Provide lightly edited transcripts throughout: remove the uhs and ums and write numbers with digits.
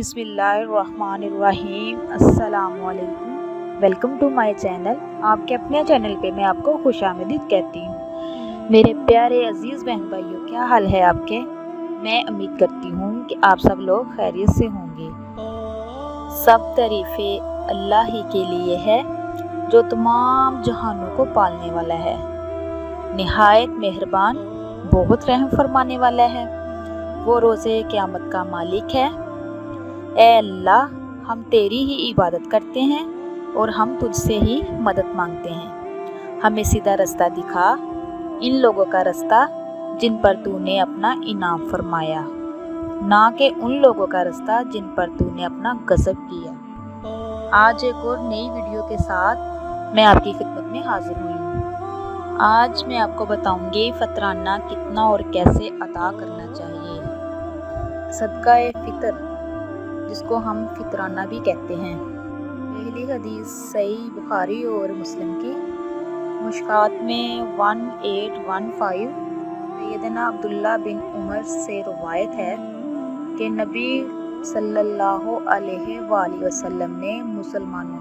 बिस्मिल्लाहिर्रहमानिर्रहीम। अस्सलाम वालेकुम। Welcome to my channel. आपके अपने चैनल पे मैं आपको खुशामदीद कहती हूँ। मेरे प्यारे अजीज़ बहन भाइयों, क्या हाल है आपके? मैं उम्मीद करती हूँ कि आप सब लोग खैरियत से होंगे। सब तारीफ़ें अल्लाह ही के लिए है जो तमाम जहानों को पालने वाला है, निहायत मेहरबान, बहुत रहम फरमाने वाला है। वो रोज़े क़यामत का मालिक है। ए अल्लाह, हम तेरी ही इबादत करते हैं और हम तुझसे ही मदद मांगते हैं। हमें सीधा रास्ता दिखा, इन लोगों का रास्ता जिन पर तूने अपना इनाम फरमाया, ना कि उन लोगों का रास्ता जिन पर तूने अपना गज़ब किया। आज एक और नई वीडियो के साथ मैं आपकी खिदमत में हाजिर हुई हूँ। आज मैं आपको बताऊंगी फ़तराना कितना और कैसे अदा करना चाहिए। सदका फ़ितर, जिसको हम फ़ितराना भी कहते हैं। पहली हदीस सही बुखारी और मुस्लिम की मुश्कात में 1815 सैयदना अब्दुल्ला बिन उमर से रवायत है कि नबी सल्लल्लाहु अलैहि वसल्लम ने मुसलमानों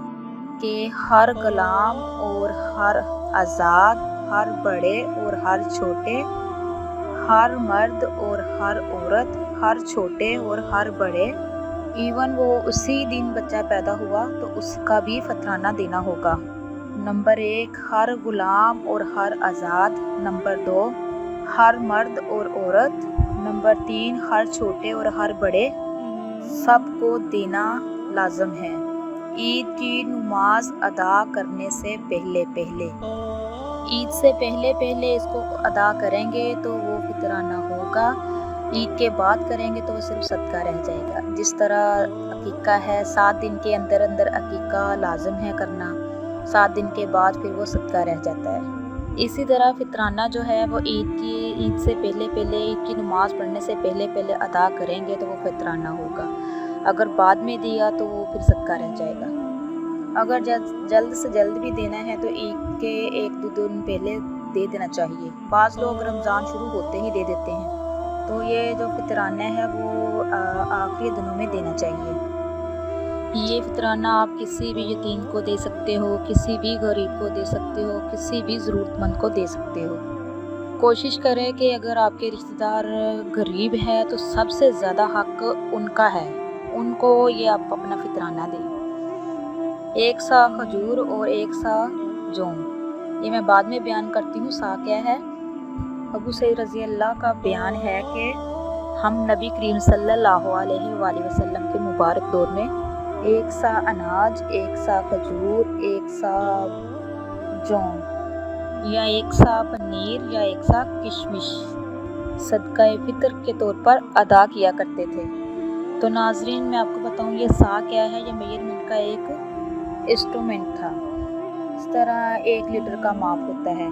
के हर गुलाम और हर आज़ाद, हर बड़े और हर छोटे, हर मर्द और हर औरत, हर छोटे और हर बड़े, इवन वो उसी दिन बच्चा पैदा हुआ तो उसका भी फ़तराना देना होगा। नंबर 1 हर गुलाम और हर आज़ाद, नंबर 2 हर मर्द और औरत, नंबर 3 हर छोटे और हर बड़े, सबको देना लाजम है। ईद की नमाज अदा करने से पहले ईद से पहले इसको अदा करेंगे तो वो फ़ितराना होगा। ईद के बाद करेंगे तो वो सिर्फ सदका रह जाएगा। जिस तरह अकीका है, 7 दिन के अंदर अंदर अकीका लाजम है करना, 7 दिन के बाद फिर वो सदका रह जाता है। इसी तरह फ़ितराना जो है वो ईद से पहले ईद की नमाज़ पढ़ने से पहले अदा करेंगे तो वो फ़ितराना होगा। अगर बाद में दिया तो वो फिर सदका रह जाएगा। अगर जल्द से जल्द भी देना है तो ईद के 1-2 दिन पहले दे देना चाहिए। बाज़ लोग रमज़ान शुरू होते ही दे देते हैं, तो ये जो फ़ितराना है वो आखिरी दिनों में देना चाहिए। ये फ़ितराना आप किसी भी यतीम को दे सकते हो, किसी भी गरीब को दे सकते हो, किसी भी ज़रूरतमंद को दे सकते हो। कोशिश करें कि अगर आपके रिश्तेदार गरीब है तो सबसे ज़्यादा हक़ उनका है, उनको ये आप अपना फ़ितराना दें। 1 सा खजूर और 1 सा जौं, ये मैं बाद में बयान करती हूँ सा क्या है। अबू सईद रज़ी अल्लाह का बयान है कि हम नबी करीम सल्लल्लाहु अलैहि वसल्लम के मुबारक दौर में 1 सा अनाज, 1 सा खजूर, 1 सा जौं या 1 सा पनीर या 1 सा किशमिश सदका फ़ितर के तौर पर अदा किया करते थे। तो नाज़रीन, मैं आपको बताऊँ ये सा क्या है। ये मेजरमेंट का एक इंस्ट्रूमेंट था। इस तरह 1 लीटर का माप होता है,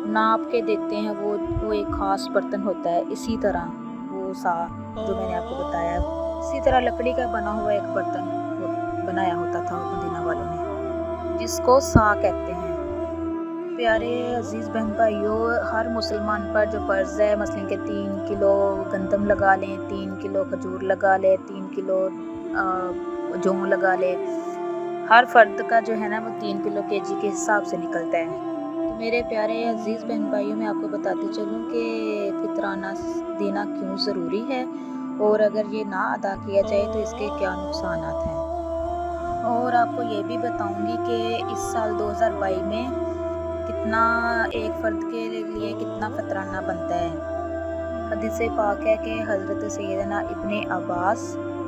नाप के देते हैं वो एक ख़ास बर्तन होता है। इसी तरह वो सा जो मैंने आपको बताया, इसी तरह लकड़ी का बना हुआ एक बर्तन बनाया होता था मदीना वालों ने, जिसको सा कहते हैं। प्यारे अजीज़ बहन भाइयों, हर मुसलमान पर जो फ़र्ज़ है, मसलन के 3 किलो गंदम लगा लें, 3 किलो खजूर लगा लें, 3 किलो जौं लगा लें। हर फ़र्द का जो है ना वो 3 किलो केजी के हिसाब से निकलता है। तो मेरे प्यारे अजीज़ बहन भाइयों, मैं आपको बताती चलूँ कि फ़ितराना देना क्यों ज़रूरी है और अगर ये ना अदा किया जाए तो इसके क्या नुकसानात हैं। और आपको ये भी बताऊँगी कि इस साल 2022 में कितना एक फ़र्द के लिए कितना फ़तराना बनता है। हदीस पाक है कि हज़रत सैयदना इब्ने अब्बास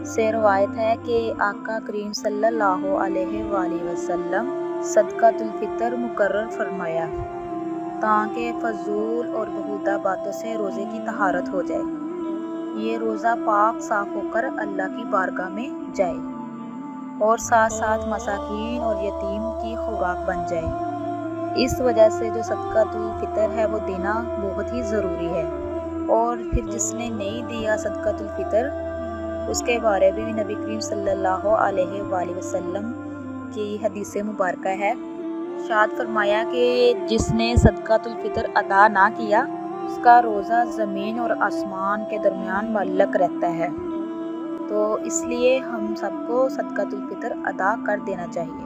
से रवायत है कि आका करीम सल्लल्लाहु अलैहि वसल्लम सदकातुल फ़ितर मुकर्रर फरमाया ताकि फ़ज़ूल और बेहुदा बातों से रोज़े की तहारत हो जाए। ये रोज़ा पाक साफ़ होकर अल्लाह की बारगाह में जाए और साथ साथ मसाकीन और यतीम की खुराक बन जाए। इस वजह से जो सदकातुल फ़ितर है वो देना बहुत ही ज़रूरी है। और फिर जिसने नहीं दिया सदकातुल फ़ितर, उसके बारे में भी नबी करीम सल्लल्लाहु अलैहि वसल्लम की हदीस मुबारक है। शाद फरमाया कि जिसने सदकातुल फ़ितर अदा ना किया उसका रोज़ा ज़मीन और आसमान के दरमियान मुअल्लक़ रहता है। तो اس لیے ہم سب کو صدقۃ الفطر ادا کر دینا چاہیے۔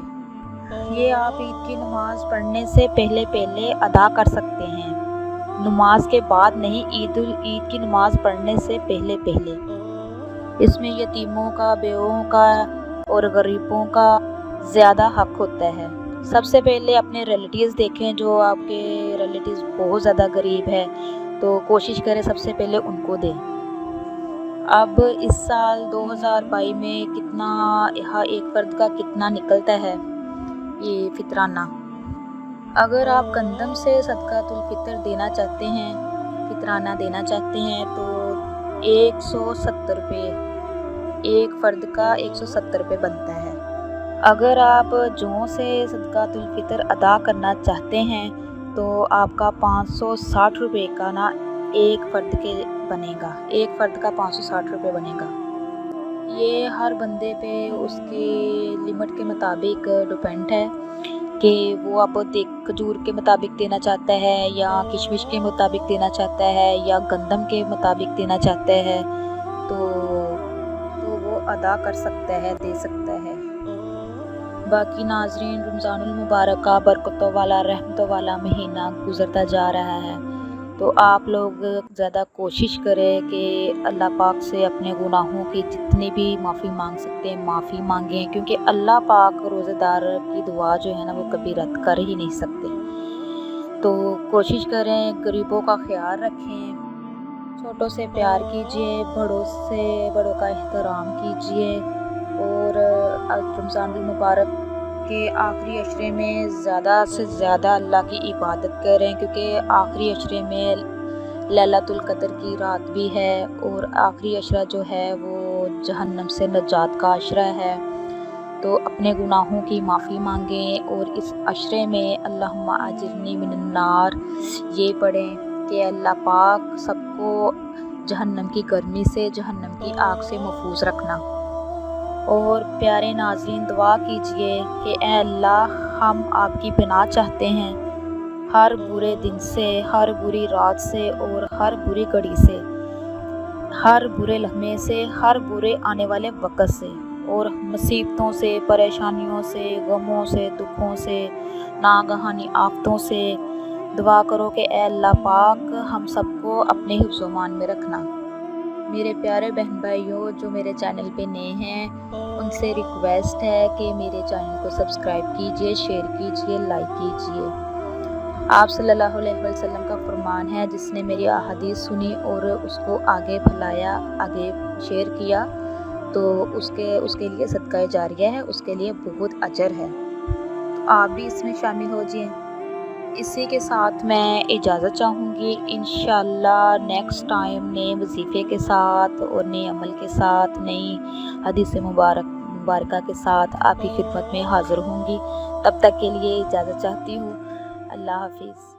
یہ آپ عید کی نماز پڑھنے سے پہلے ادا کر سکتے ہیں، نماز کے بعد نہیں، عید کی نماز پڑھنے سے پہلے۔ اس میں یتیموں کا، بیووں کا اور غریبوں کا زیادہ حق ہوتا ہے۔ سب سے پہلے اپنے ریلیٹیوز دیکھیں، جو آپ کے ریلیٹیوز بہت زیادہ غریب ہے تو کوشش کریں سب سے پہلے ان کو دیں۔ اب اس سال 2022 میں کتنا ایک فرد کا کتنا نکلتا ہے یہ فطرانہ۔ اگر آپ گندم سے صدقۃ الفطر دینا چاہتے ہیں، فطرانہ دینا چاہتے ہیں تو 170 روپے، ایک فرد کا 170 روپے بنتا ہے۔ اگر آپ جوں سے صدقۃ الفطر ادا کرنا چاہتے ہیں تو آپ کا 560 روپے کا ایک فرد کے بنے گا، ایک فرد کا 560 روپے بنے گا۔ یہ ہر بندے پہ اس کے لمٹ کے مطابق ڈپینڈ ہے کہ وہ آپ کھجور کے مطابق دینا چاہتا ہے یا کشمش کے مطابق دینا چاہتا ہے یا گندم کے مطابق دینا چاہتا ہے، تو وہ ادا کر سکتا ہے، دے سکتا ہے۔ باقی ناظرین، رمضان المبارک کا برکتوں والا، رحمتوں والا مہینہ گزرتا جا رہا ہے، تو آپ لوگ زیادہ کوشش کریں کہ اللہ پاک سے اپنے گناہوں کی جتنی بھی معافی مانگ سکتے ہیں معافی مانگیں، کیونکہ اللہ پاک روزہ دار کی دعا جو ہے وہ کبھی رد کر ہی نہیں سکتے۔ تو کوشش کریں، غریبوں کا خیال رکھیں، چھوٹوں سے پیار کیجیے، بڑوں کا احترام کیجیے، اور رمضان المبارک کے آخری عشرے میں زیادہ سے زیادہ اللہ کی عبادت کریں، کیونکہ آخری عشرے میں لیلۃ القدر کی رات بھی ہے، اور آخری عشرہ جو ہے وہ جہنم سے نجات کا عشرہ ہے۔ تو اپنے گناہوں کی معافی مانگیں، اور اس عشرے میں اللہم اجرنی من النار یہ پڑھیں کہ اللہ پاک سب کو جہنم کی گرمی سے، جہنم کی آگ سے محفوظ رکھنا۔ اور پیارے ناظرین، دعا کیجئے کہ اے اللہ، ہم آپ کی پناہ چاہتے ہیں ہر برے دن سے، ہر بری رات سے، اور ہر بری گھڑی سے، ہر برے لمحے سے، ہر برے آنے والے وقت سے، اور مصیبتوں سے، پریشانیوں سے، غموں سے، دکھوں سے، ناگہانی آفتوں سے۔ دعا کرو کہ اے اللہ پاک ہم سب کو اپنے حفظ و امان میں رکھنا۔ میرے پیارے بہن بھائیوں جو میرے چینل پہ نئے ہیں، ان سے ریکویسٹ ہے کہ میرے چینل کو سبسکرائب کیجئے، شیئر کیجئے، لائک کیجئے۔ آپ صلی اللہ علیہ وسلم کا فرمان ہے، جس نے میری احادیث سنی اور اس کو آگے پھیلایا، آگے شیئر کیا، تو اس کے لیے صدقہ جاریہ ہے، اس کے لیے بہت اجر ہے۔ تو آپ بھی اس میں شامل ہو جائیں۔ اسی کے ساتھ میں اجازت چاہوں گی، انشاءاللہ نیکسٹ ٹائم نئے وظیفے کے ساتھ اور نئے عمل کے ساتھ، نئی حدیث مبارکہ کے ساتھ آپ کی خدمت میں حاضر ہوں گی۔ تب تک کے لیے اجازت چاہتی ہوں۔ اللہ حافظ۔